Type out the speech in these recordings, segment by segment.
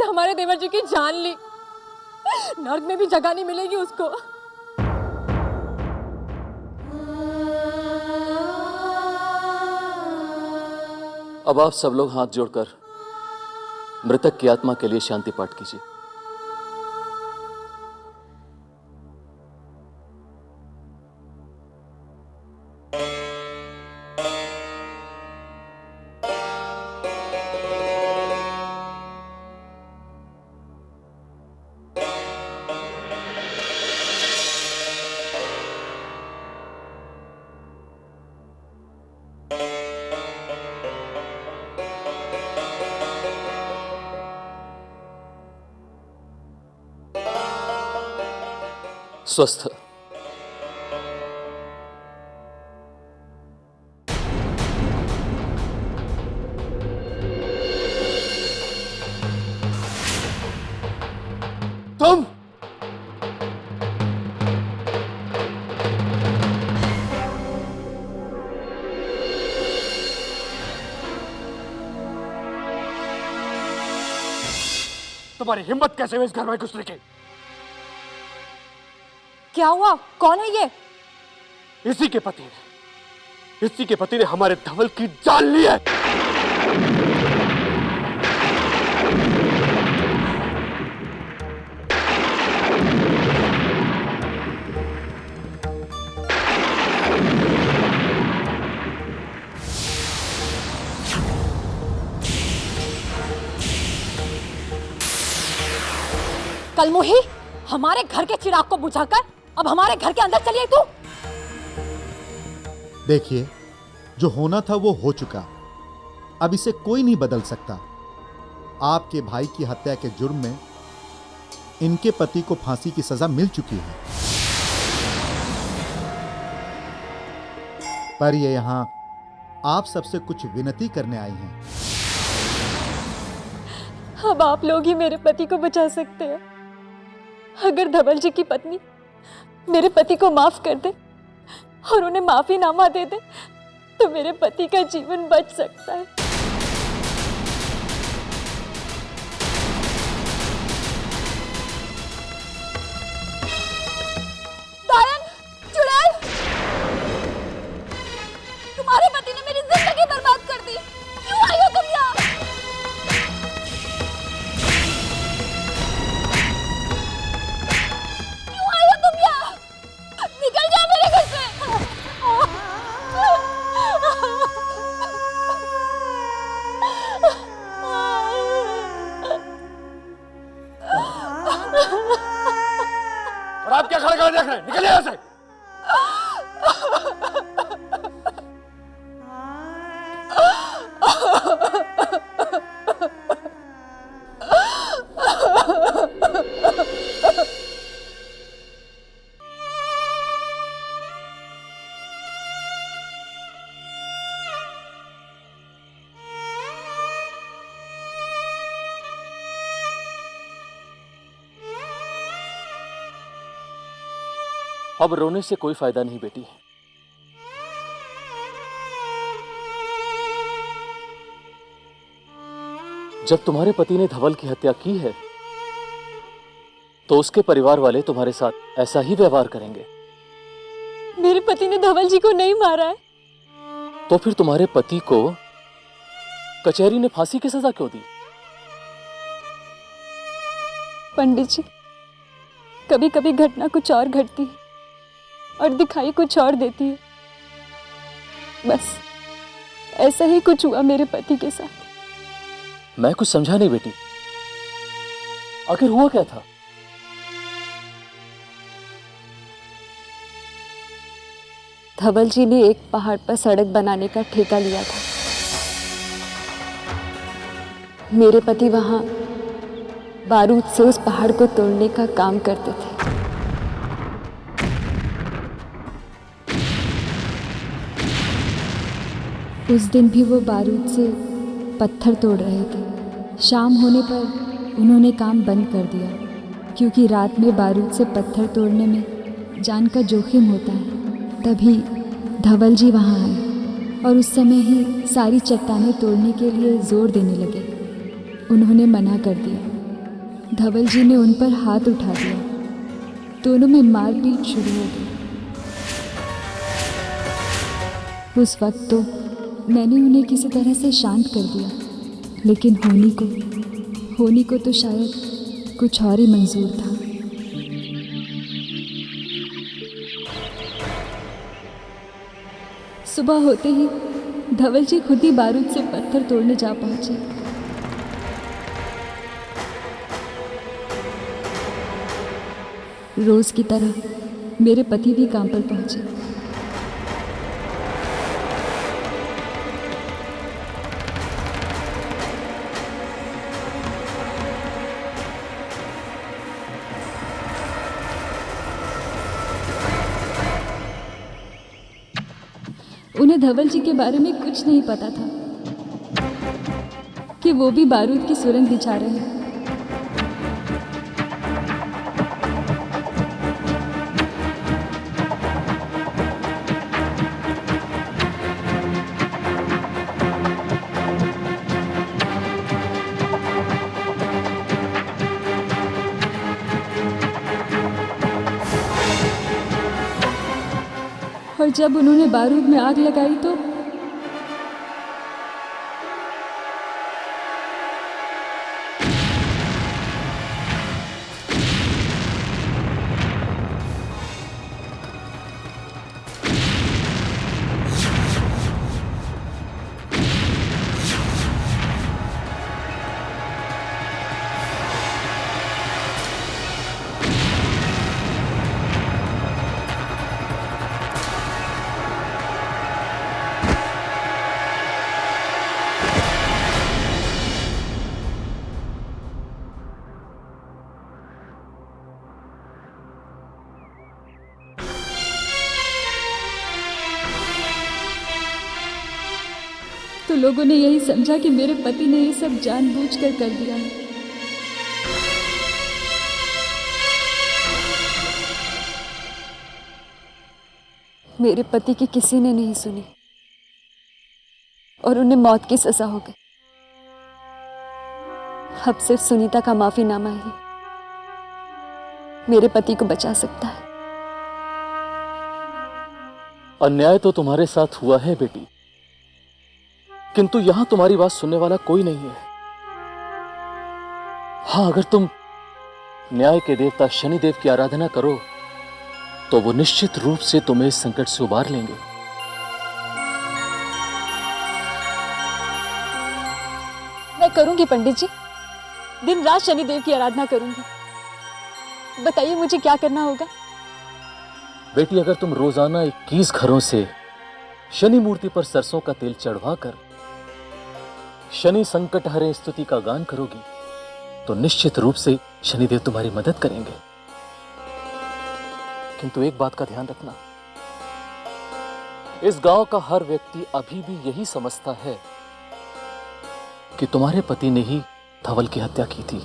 हमारे देवर जी की जान ली। नर्क में भी जगह नहीं मिलेगी उसको। अब आप सब लोग हाथ जोड़कर मृतक की आत्मा के लिए शांति पाठ कीजिए। स्वस्थ। तुम तुम्हारी हिम्मत कैसे हुई इस घर में घुसने की? क्या हुआ? कौन है ये? इसी के पति ने हमारे धवल की जान ली है। कलमुही, हमारे घर के चिराग को बुझाकर अब हमारे घर के अंदर चली आई तू। देखिए, जो होना था वो हो चुका। अब इसे कोई नहीं बदल सकता। आपके भाई की हत्या के जुर्म में इनके पति को फांसी की सजा मिल चुकी है, पर ये यहां आप सबसे कुछ विनती करने आई हैं। अब आप लोग ही मेरे पति को बचा सकते हैं। अगर धवल जी की पत्नी मेरे पति को माफ कर दे और उन्हें माफीनामा दे दे तो मेरे पति का जीवन बच सकता है। दायन, चुड़ैल, तुम्हारे पति ने मेरी जिंदगी बर्बाद कर दी। क्यों आई हो तुम यहाँ? क्यों आई हो तुम यहाँ? निकल जाओ मेरे घर से। और आप क्या खड़े खड़े देख रहे हैं? निकलिए यहाँ से। अब रोने से कोई फायदा नहीं बेटी। जब तुम्हारे पति ने धवल की हत्या की है तो उसके परिवार वाले तुम्हारे साथ ऐसा ही व्यवहार करेंगे। मेरे पति ने धवल जी को नहीं मारा है। तो फिर तुम्हारे पति को कचहरी ने फांसी की सजा क्यों दी? पंडित जी, कभी कभी घटना कुछ और घटती है और दिखाई कुछ और देती है। बस ऐसा ही कुछ हुआ मेरे पति के साथ। मैं कुछ समझा नहीं बेटी, आखिर हुआ क्या था? धवल जी ने एक पहाड़ पर सड़क बनाने का ठेका लिया था। मेरे पति वहां बारूद से उस पहाड़ को तोड़ने का काम करते थे। उस दिन भी वो बारूद से पत्थर तोड़ रहे थे। शाम होने पर उन्होंने काम बंद कर दिया, क्योंकि रात में बारूद से पत्थर तोड़ने में जान का जोखिम होता है। तभी धवल जी वहाँ आए और उस समय ही सारी चट्टानें तोड़ने के लिए जोर देने लगे। उन्होंने मना कर दिया, धवल जी ने उन पर हाथ उठा दिया। दोनों में मारपीट शुरू हो गई। उस वक्त तो मैंने उन्हें किसी तरह से शांत कर दिया, लेकिन होनी को तो शायद कुछ और ही मंजूर था। सुबह होते ही धवल जी खुद ही बारूद से पत्थर तोड़ने जा पहुंचे। रोज की तरह मेरे पति भी काम पर पहुंचे। उन्हें धवल जी के बारे में कुछ नहीं पता था कि वो भी बारूद की सुरंग बिछा रहे हैं। और जब उन्होंने बारूद में आग लगाई तो लोगों ने यही समझा कि मेरे पति ने ये सब जानबूझकर कर दिया है। मेरे पति की किसी ने नहीं सुनी और उन्हें मौत की सजा हो गई। अब सिर्फ सुनीता का माफीनामा ही मेरे पति को बचा सकता है। अन्याय तो तुम्हारे साथ हुआ है बेटी, किंतु यहां तुम्हारी बात सुनने वाला कोई नहीं है। हां, अगर तुम न्याय के देवता शनिदेव की आराधना करो तो वो निश्चित रूप से तुम्हें इस संकट से उबार लेंगे। मैं करूंगी पंडित जी, दिन रात शनिदेव की आराधना करूंगी। बताइए मुझे क्या करना होगा? बेटी, अगर तुम रोजाना 21 घरों से शनि मूर्ति पर सरसों का तेल चढ़वाकर शनि संकट हरे स्तुति का गान करोगी तो निश्चित रूप से शनिदेव तुम्हारी मदद करेंगे। किंतु एक बात का ध्यान रखना, इस गांव का हर व्यक्ति अभी भी यही समझता है कि तुम्हारे पति ने ही धवल की हत्या की थी।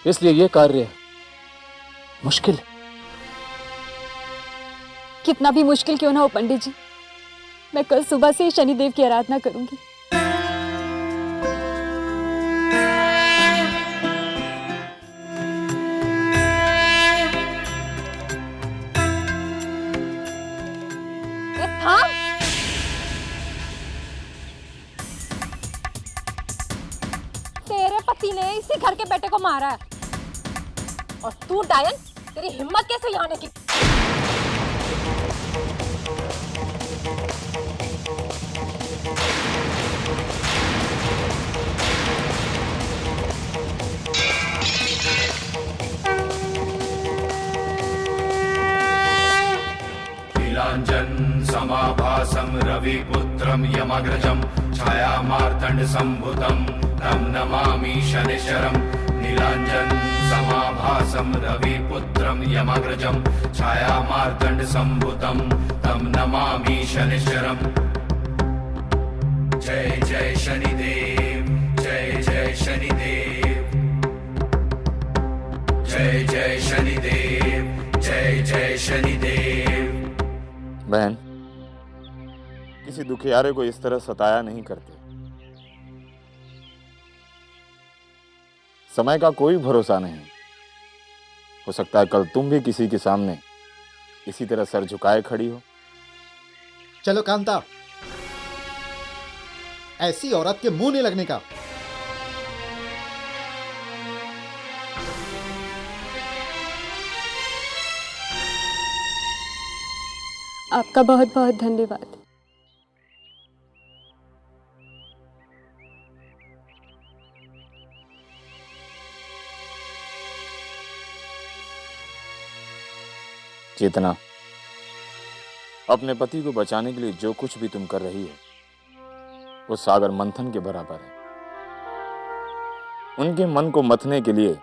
इसलिए यह कार्य मुश्किल है। कितना भी मुश्किल क्यों ना हो पंडित जी, मैं कल सुबह से ही शनिदेव की आराधना करूंगी। तेरे पति ने इसी घर के बेटे को मारा है और तू डायन, तेरी हिम्मत कैसे यहाँ आने की? नीलांजन समाभासं रविपुत्रं यमग्रजं छायामार्तंड संभुतं तं नमामि शनिश्चरम्। नीलांजन समाभासं रविपुत्रं यमग्रजं छायामार्तंड संभुतं तं नमामि शनिश्चरम्। जय जय शनिदेव, जय जय शनिदेव, जय जय शनिदेव, जय जय शनिदेव। बहन, किसी दुखियारे को इस तरह सताया नहीं करते। समय का कोई भरोसा नहीं। हो सकता है कल तुम भी किसी के सामने इसी तरह सर झुकाए खड़ी हो। चलो कांता, ऐसी औरत के मुंह नहीं लगने का। आपका बहुत बहुत धन्यवाद। चेतना, अपने पति को बचाने के लिए जो कुछ भी तुम कर रही हो वो सागर मंथन के बराबर है। उनके मन को मथने के लिए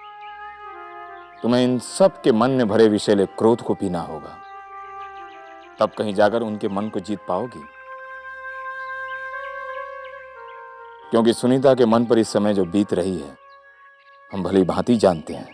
तुम्हें इन सब के मन में भरे विषैले क्रोध को पीना होगा, तब कहीं जाकर उनके मन को जीत पाओगी। क्योंकि सुनीता के मन पर इस समय जो बीत रही है हम भली भांति जानते हैं।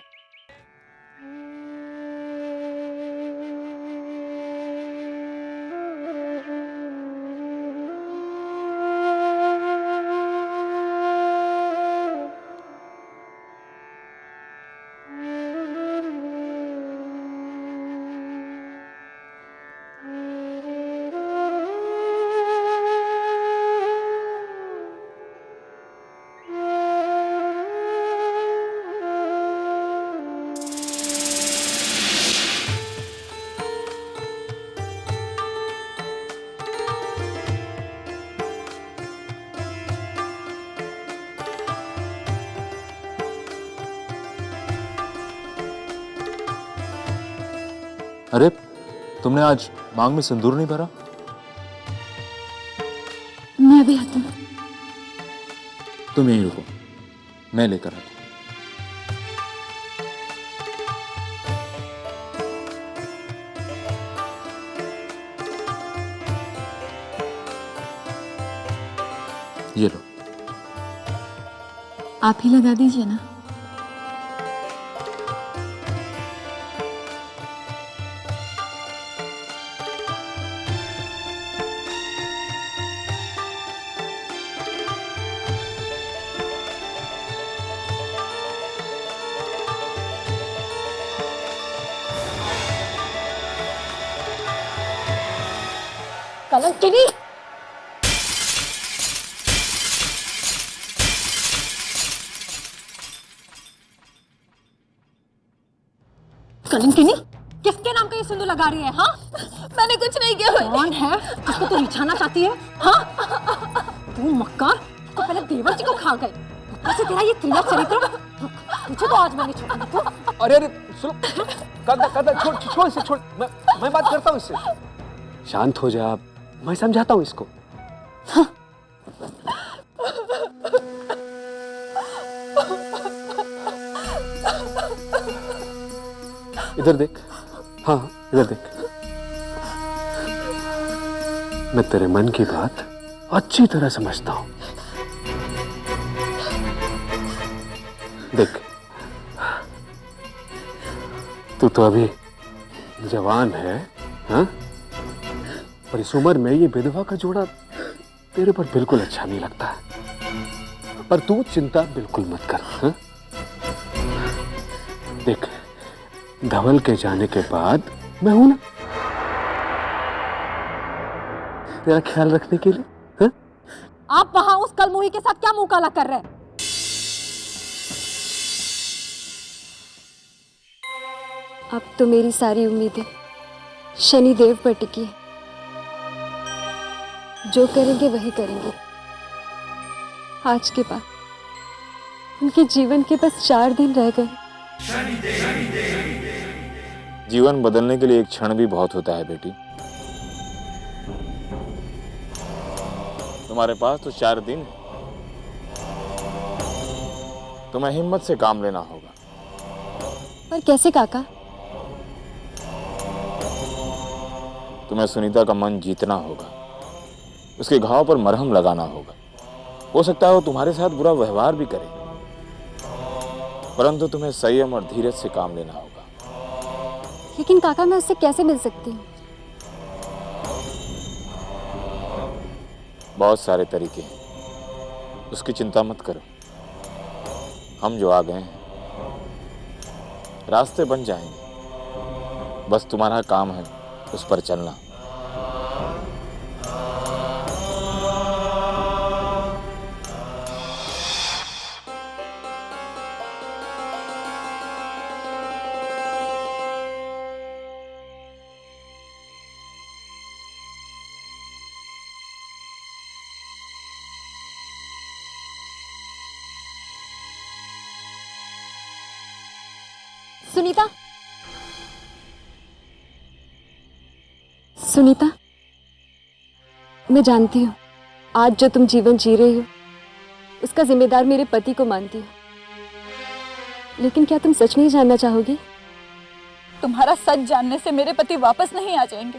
अरे, तुमने आज मांग में सिंदूर नहीं भरा? मैं भी आती हूँ। तुम यहीं रुको, मैं लेकर आता हूं। ये लो। आप ही लगा दीजिए ना। कलंकिनी, कलंकिनी, किसके नाम का ये सिंदूर लगा रही है? हाँ, मैंने कुछ नहीं किया। कौन है जिसको तू रिझाना चाहती है? हाँ, तू मक्कार, तो पहले देवर जी को खा गए, ऊपर से तेरा ये त्रिया चरित्र। तुझे तो आज मैंने छोड़ा नहीं। तो अरे अरे सुनो, कांता छोड़ इसे, छोड़। मैं बात करता हूँ इससे। शांत हो जा, मैं समझाता हूँ इसको। इधर देख। हाँ, इधर देख। मैं तेरे मन की बात अच्छी तरह समझता हूं। देख, तू तो अभी जवान है, हाँ? पर इस उम्र में ये विधवा का जोड़ा तेरे पर बिल्कुल अच्छा नहीं लगता है। पर तू चिंता बिल्कुल मत कर, हाँ? देख, धवल के जाने के बाद मैं हूं ना तेरा ख्याल रखने के लिए, हाँ? आप वहां उस कलमुही के साथ क्या मुंह काला कर रहे हैं? अब तो मेरी सारी उम्मीदें शनिदेव पर टिकी है। जो करेंगे वही करेंगे। आज के बाद उनके जीवन के बस 4 दिन रह गए। जीवन बदलने के लिए एक क्षण भी बहुत होता है बेटी। तुम्हारे पास तो 4 दिन, तुम्हें हिम्मत से काम लेना होगा। पर कैसे काका? तुम्हें सुनीता का मन जीतना होगा, उसके घाव पर मरहम लगाना होगा। हो सकता है वो तुम्हारे साथ बुरा व्यवहार भी करे, परंतु तुम्हें संयम और धीरज से काम लेना होगा। लेकिन काका, मैं उससे कैसे मिल सकती हूँ? बहुत सारे तरीके हैं, उसकी चिंता मत करो। हम जो आ गए हैं रास्ते बन जाएंगे, बस तुम्हारा काम है उस पर चलना। सुनीता, सुनीता, मैं जानती हूँ आज जो तुम जीवन जी रही हो उसका जिम्मेदार मेरे पति को मानती हो, लेकिन क्या तुम सच नहीं जानना चाहोगी? तुम्हारा सच जानने से मेरे पति वापस नहीं आ जाएंगे।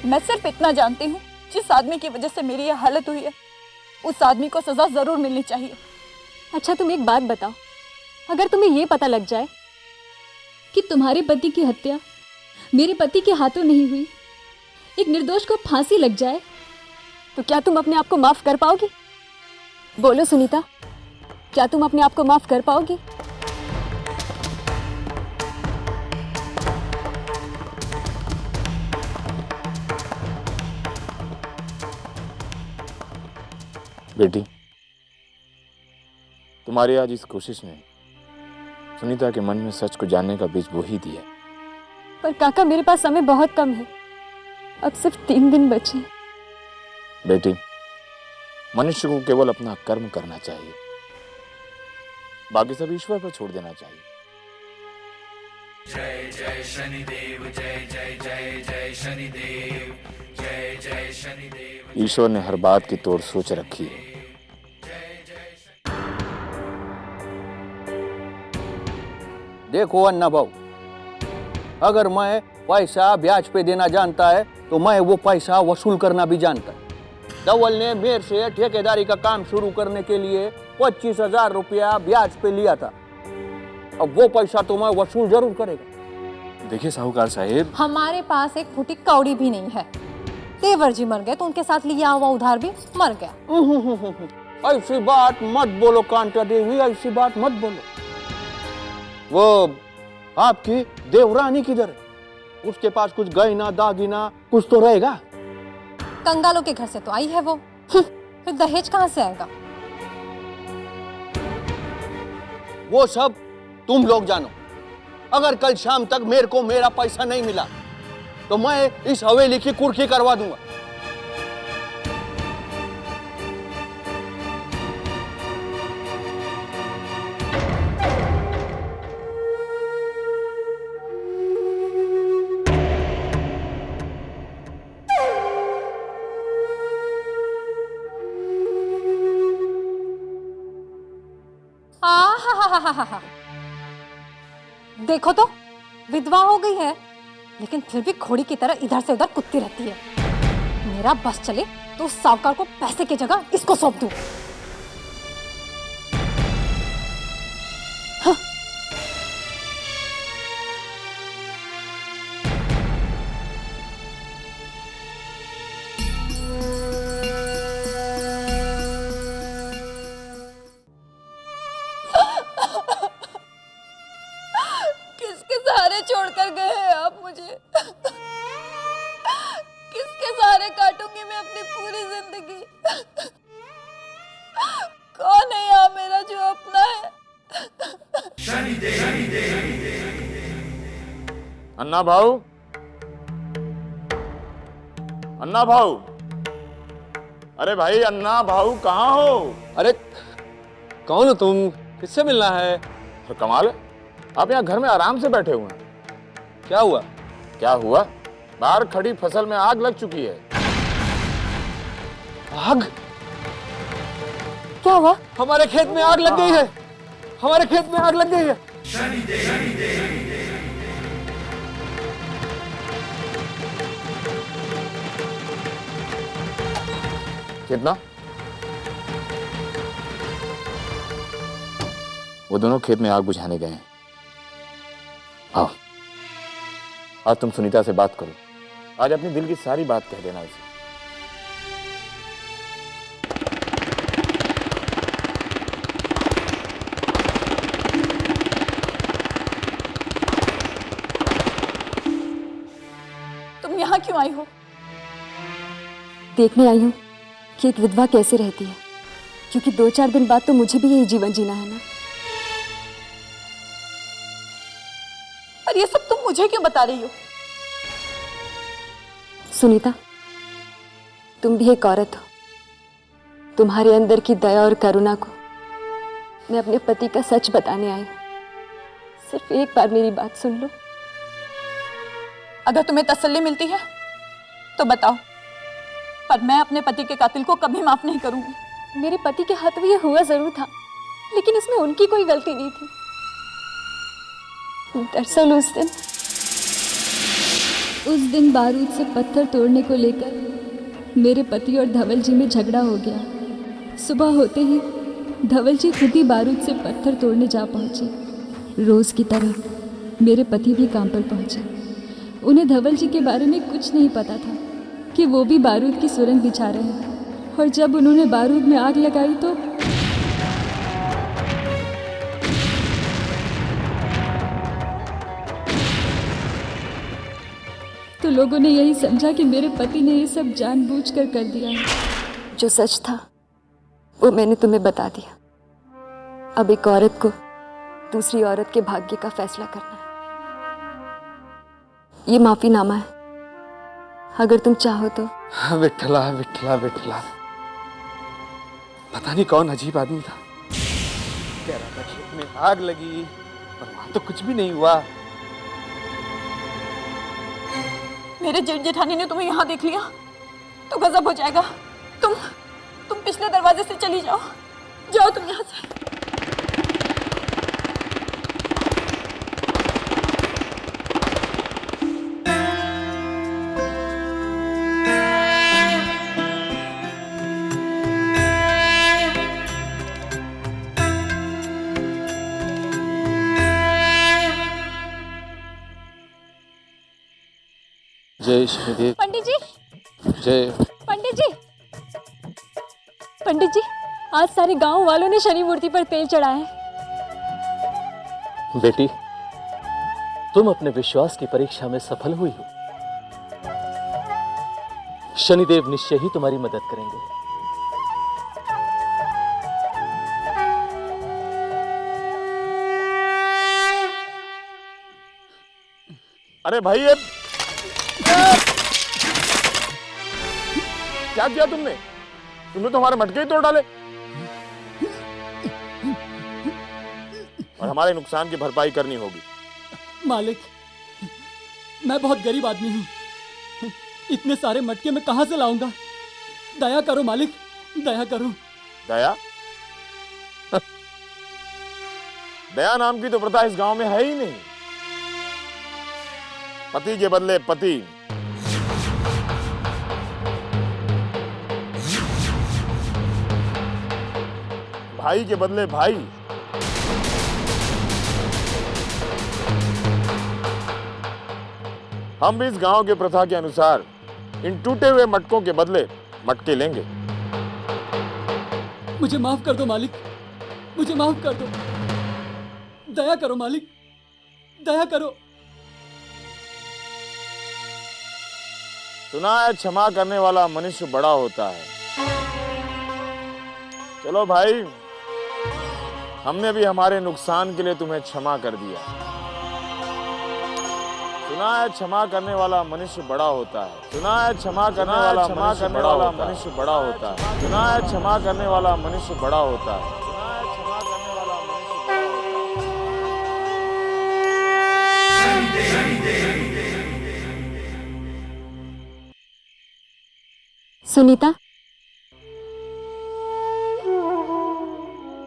मैं सिर्फ इतना जानती हूँ, जिस आदमी की वजह से मेरी यह हालत हुई है उस आदमी को सजा जरूर मिलनी चाहिए। अच्छा तुम एक बात बताओ, अगर तुम्हें ये पता लग जाए कि तुम्हारे पति की हत्या मेरे पति के हाथों नहीं हुई, एक निर्दोष को फांसी लग जाए, तो क्या तुम अपने आप को माफ कर पाओगी? बोलो सुनीता, क्या तुम अपने आप को माफ कर पाओगी? बेटी, तुम्हारी आज इस कोशिश ने सुनीता के मन में सच को जानने का बीज बो ही दिया। पर काका मेरे पास समय बहुत कम है, अब सिर्फ 3 दिन बचे। बेटी, मनुष्य को केवल अपना कर्म करना चाहिए, बाकी सब ईश्वर पर छोड़ देना चाहिए। जय जय शनिदेव, जय जय जय जय शनिदेव, जय जय शनिदेव। ईश्वर ने हर बात की तोड़ सोच रखी है। देखो अन्ना भाऊ, अगर मैं पैसा ब्याज पे देना जानता है तो मैं वो पैसा वसूल करना भी जानता है। धवल ने मेरे से ठेकेदारी का काम शुरू करने के लिए 25,000 रुपया ब्याज पे लिया था। अब वो पैसा तो मैं वसूल जरूर करेगा। देखिए साहूकार साहेब, हमारे पास एक फुटी कौड़ी भी नहीं है। तेवर जी मर गए तो उनके साथ लिया हुआ उधार भी मर गया। ऐसी बात मत बोलो कांता देवी, ऐसी बात मत बोलो। वो आपकी देवरानी किधर है? उसके पास कुछ गहना दागिना कुछ तो रहेगा। कंगालों के घर से तो आई है वो, फिर दहेज कहाँ से आएगा? वो सब तुम लोग जानो। अगर कल शाम तक मेरे को मेरा पैसा नहीं मिला तो मैं इस हवेली की कुर्की करवा दूंगा। देखो तो विधवा हो गई है, लेकिन फिर भी घोड़ी की तरह इधर से उधर कुत्ती रहती है। मेरा बस चले तो उस साहूकार को पैसे की जगह इसको सौंप दूं। किसके सहारे छोड़कर गए हैं आप मुझे? किसके सहारे काटूंगी मैं अपनी पूरी जिंदगी? कौन है यहाँ मेरा जो अपना है? अन्ना भाऊ, अन्ना भाऊ, अरे भाई अन्ना भाऊ कहाँ हो? अरे कौन हो तुम? किससे मिलना है? तो कमाल है, आप यहाँ घर में आराम से बैठे हुए हैं। क्या हुआ? क्या हुआ? बाहर खड़ी फसल में आग लग चुकी है। आग? क्या हुआ? हमारे खेत में आग लग गई है। हमारे खेत में आग लग गई है। कितना? वो दोनों खेत में आग बुझाने गए हैं। आओ, आज तुम सुनीता से बात करो। आज अपने दिल की सारी बात कह देना उसे। क्यों आई हो? देखने आई हूँ कि एक विधवा कैसे रहती है, क्योंकि 2-4 दिन बाद तो मुझे भी यही जीवन जीना है ना। पर ये सब तुम मुझे क्यों बता रही हो? सुनीता, तुम भी एक औरत हो। तुम्हारे अंदर की दया और करुणा को मैं अपने पति का सच बताने आई हूं। सिर्फ एक बार मेरी बात सुन लो। अगर तुम्हें तसल्ली मिलती है तो बताओ, पर मैं अपने पति के कातिल को कभी माफ नहीं करूंगी। मेरे पति के हाथ में ये हुआ जरूर था, लेकिन इसमें उनकी कोई गलती नहीं थी। दरअसल उस दिन बारूद से पत्थर तोड़ने को लेकर मेरे पति और धवल जी में झगड़ा हो गया। सुबह होते ही धवल जी खुद ही बारूद से पत्थर तोड़ने जा पहुंचे। रोज की तरह मेरे पति भी काम पर पहुंचे। उन्हें धवल जी के बारे में कुछ नहीं पता था कि वो भी बारूद की सुरंग बिछा रहे हैं। और जब उन्होंने बारूद में आग लगाई तो लोगों ने यही समझा कि मेरे पति ने ये सब जानबूझकर कर दिया है। जो सच था वो मैंने तुम्हें बता दिया। अब एक औरत को दूसरी औरत के भाग्य का फैसला करना है। ये माफीनामा है, अगर तुम चाहो तो। विठला विठला विठला, पता नहीं कौन अजीब आदमी था। कह रहा था खेत में आग लगी, पर वहां तो कुछ भी नहीं हुआ। मेरे जेठ जेठानी ने तुम्हें यहाँ देख लिया तो गजब हो जाएगा। तुम पिछले दरवाजे से चली जाओ। जाओ तुम यहाँ से। जय शनिदेव। पंडित जी, जय। पंडित जी, पंडित जी, आज सारे गांव वालों ने शनि मूर्ति पर तेल चढ़ाया है। बेटी, तुम अपने विश्वास की परीक्षा में सफल हुई हो। शनिदेव निश्चय ही तुम्हारी मदद करेंगे। अरे भाई, ये क्या किया तुमने? तुमने तो हमारे मटके ही तोड़ डाले और हमारे नुकसान की भरपाई करनी होगी। मालिक, मैं बहुत गरीब आदमी हूँ, इतने सारे मटके मैं कहाँ से लाऊंगा? दया करो मालिक, दया करो। दया? दया नाम की तो प्रथा इस गांव में है ही नहीं। पति के बदले पति, भाई के बदले भाई। हम भी इस गांव के प्रथा के अनुसार इन टूटे हुए मटकों के बदले मटके लेंगे। मुझे माफ कर दो मालिक, मुझे माफ कर दो। दया करो मालिक, दया करो। सुना है क्षमा करने वाला मनुष्य बड़ा होता है। चलो भाई, हमने भी हमारे नुकसान के लिए तुम्हें क्षमा कर दिया। सुना है क्षमा करने वाला मनुष्य बड़ा होता है। सुना है क्षमा करने वाला मनुष्य बड़ा होता है। सुना है क्षमा करने वाला मनुष्य बड़ा होता है। सुनीता,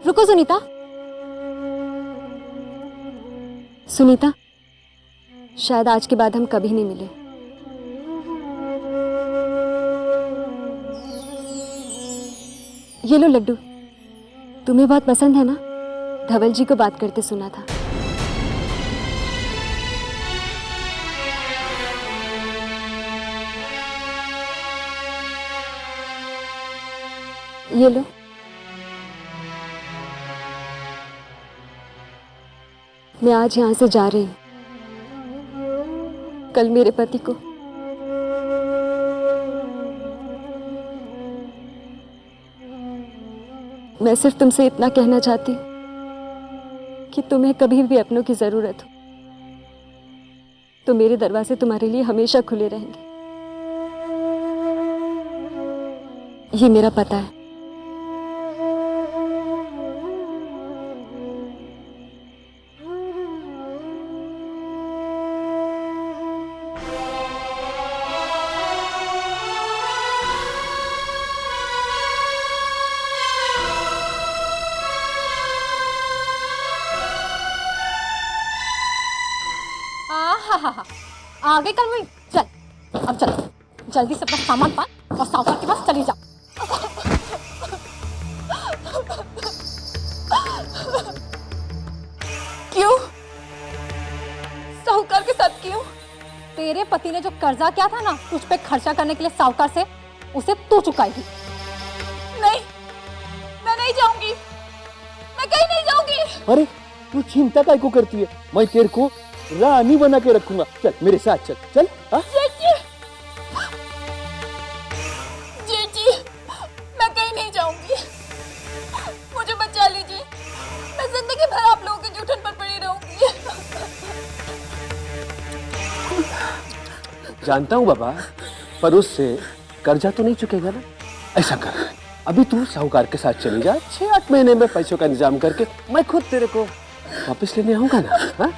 रुको सुनीता। सुनीता, शायद आज के बाद हम कभी नहीं मिले। ये लो लड्डू, तुम्हें बहुत पसंद है ना? धवल जी को बात करते सुना था। ये लो। मैं आज यहां से जा रही हूं। कल मेरे पति को मैं सिर्फ तुमसे इतना कहना चाहती कि तुम्हें कभी भी अपनों की जरूरत हो तो मेरे दरवाजे तुम्हारे लिए हमेशा खुले रहेंगे। ये मेरा पता है। आ गई कल में। चल अब चल, जल्दी से अपना सामान बांध और साहूकार के पास चली जा। क्यों? साहूकार के साथ क्यों? तेरे पति ने जो कर्जा किया था ना तुझ पे खर्चा करने के लिए साहूकार से, उसे तू चुकाएगी। नहीं, मैं नहीं जाऊंगी, मैं कहीं नहीं जाऊंगी। अरे तू चिंता काय को करती है? मैं तेरे को रानी बना के रखूंगा। चल मेरे साथ चल। चल हाँ? जी, मैं कहीं नहीं जाऊंगी, मुझे बचा लीजिए। मैं जिंदगी भर आप लोगों के जूठन पर पड़ी रहूंगी। जानता हूँ बाबा, पर उससे कर्जा तो नहीं चुकेगा ना। ऐसा कर, अभी तू साहूकार के साथ चली जा, 6-8 महीने में पैसों का इंतजाम करके मैं खुद तेरे को वापस लेने आऊंगा ना। हाँ?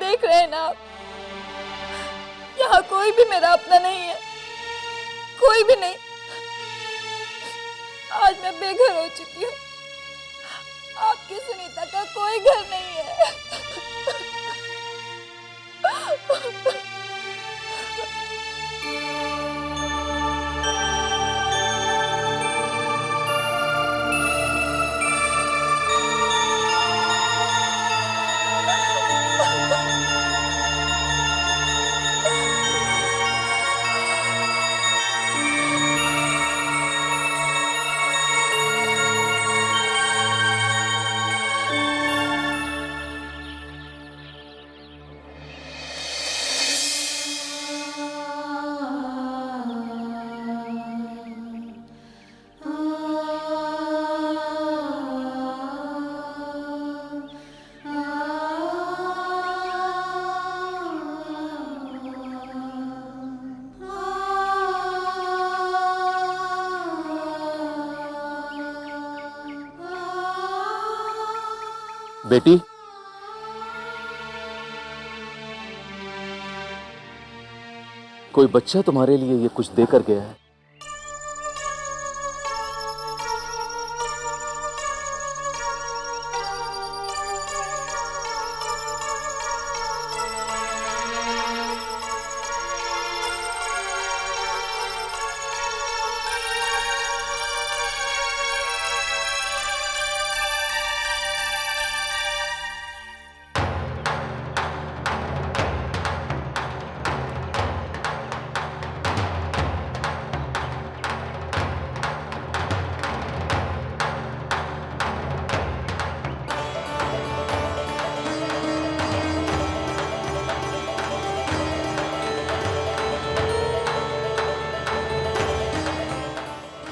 देख रहे हैं ना आप, यहाँ कोई भी मेरा अपना नहीं है, कोई भी नहीं। आज मैं बेघर हो चुकी हूँ, आपकी सुनीता का कोई घर नहीं है। बेटी, कोई बच्चा तुम्हारे लिए ये कुछ देकर गया है।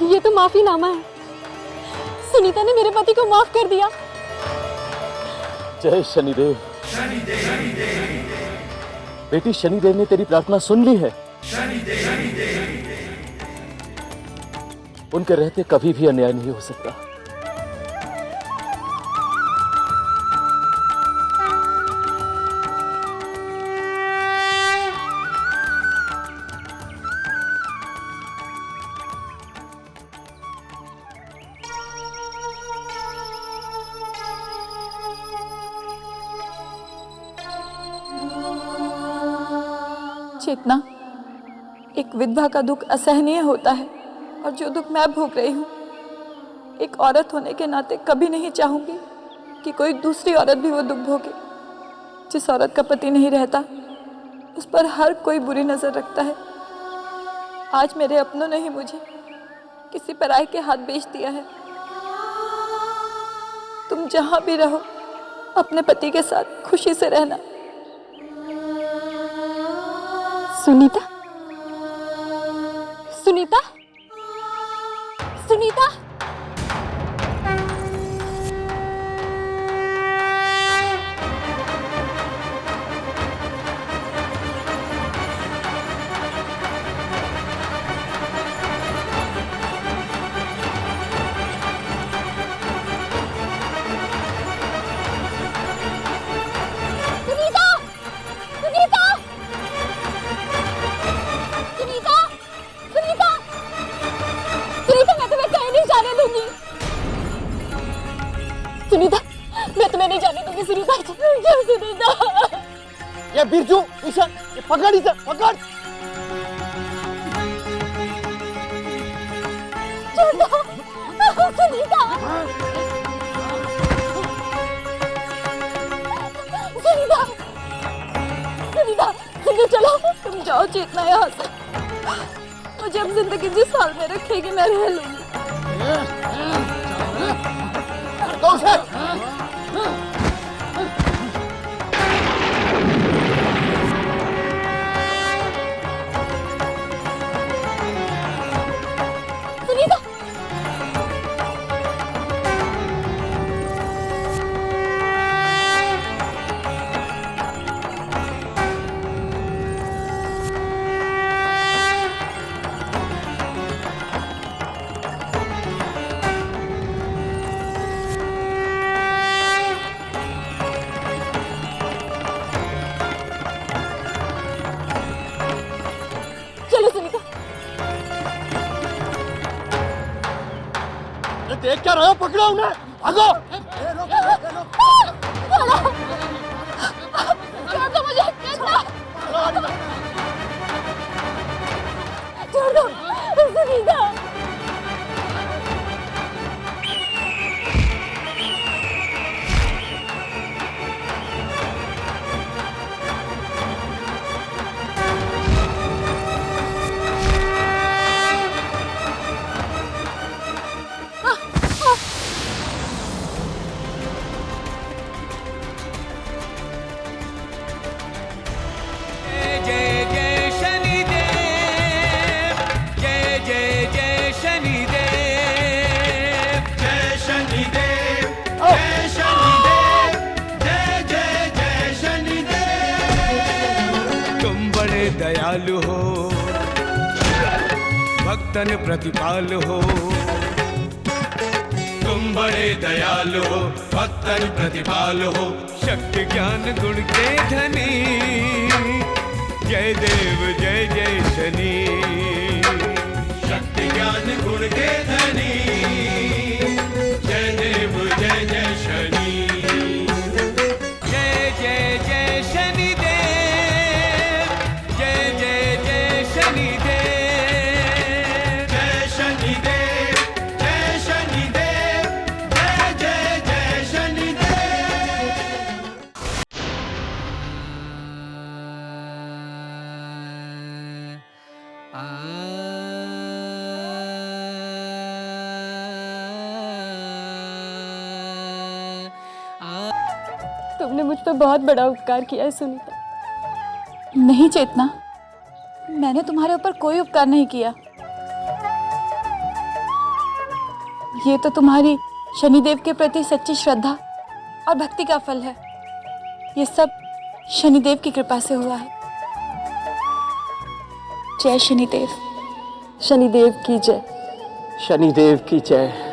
ये तो माफीनामा है। सुनीता ने मेरे पति को माफ कर दिया। जय शनिदेव। बेटी, शनिदेव ने तेरी प्रार्थना सुन ली है। उनके रहते कभी भी अन्याय नहीं हो सकता। चेतना, एक विधवा का दुख असहनीय होता है और जो दुख मैं भोग रही हूँ, एक औरत होने के नाते कभी नहीं चाहूंगी कि कोई दूसरी औरत भी वो दुख भोगे। जिस औरत का पति नहीं रहता उस पर हर कोई बुरी नजर रखता है। आज मेरे अपनों ने ही मुझे किसी पराये के हाथ बेच दिया है। तुम जहां भी रहो अपने पति के साथ खुशी से रहना। सुनीता, सुनीता, सुनीता, सुनीता, मैं तुम्हें नहीं जाने दूंगी। सुनीता, सुनीता, ये बिरजू, ईशा, ये पकड़ इसे, पकड़। छोड़ दो, सुनीता, सुनीता, सुनीता, सुनीता चलो, तुम जाओ चेतना यहाँ से। मुझे अब जिंदगी जिस हाल में रखेगी मैं रह लूंगी। सुनीता, देख क्या रहा हो? पकड़ो उन्हें, भागो। छोड़ दो मुझे, छोड़ दो, सुनीता। दयालु हो, भक्तन प्रतिपाल हो। तुम बड़े दयालु हो, भक्तन प्रतिपाल हो। शक्ति ज्ञान गुण के धनी, जय देव जय जय शनि। शक्ति ज्ञान गुण के धनी, जय देव जय जय शनि। जय जय जय शनि देव, जय जय जय शनि देव। जय शनि देव, जय शनि देव, जय जय जय शनि देव। तुमने मुझ पर बहुत बड़ा उपकार किया है सुनीता। नहीं चेतना, मैंने तुम्हारे ऊपर कोई उपकार नहीं किया। ये तो तुम्हारी शनिदेव के प्रति सच्ची श्रद्धा और भक्ति का फल है। ये सब शनिदेव की कृपा से हुआ है। जय शनिदेव। शनिदेव की जय। शनिदेव की जय।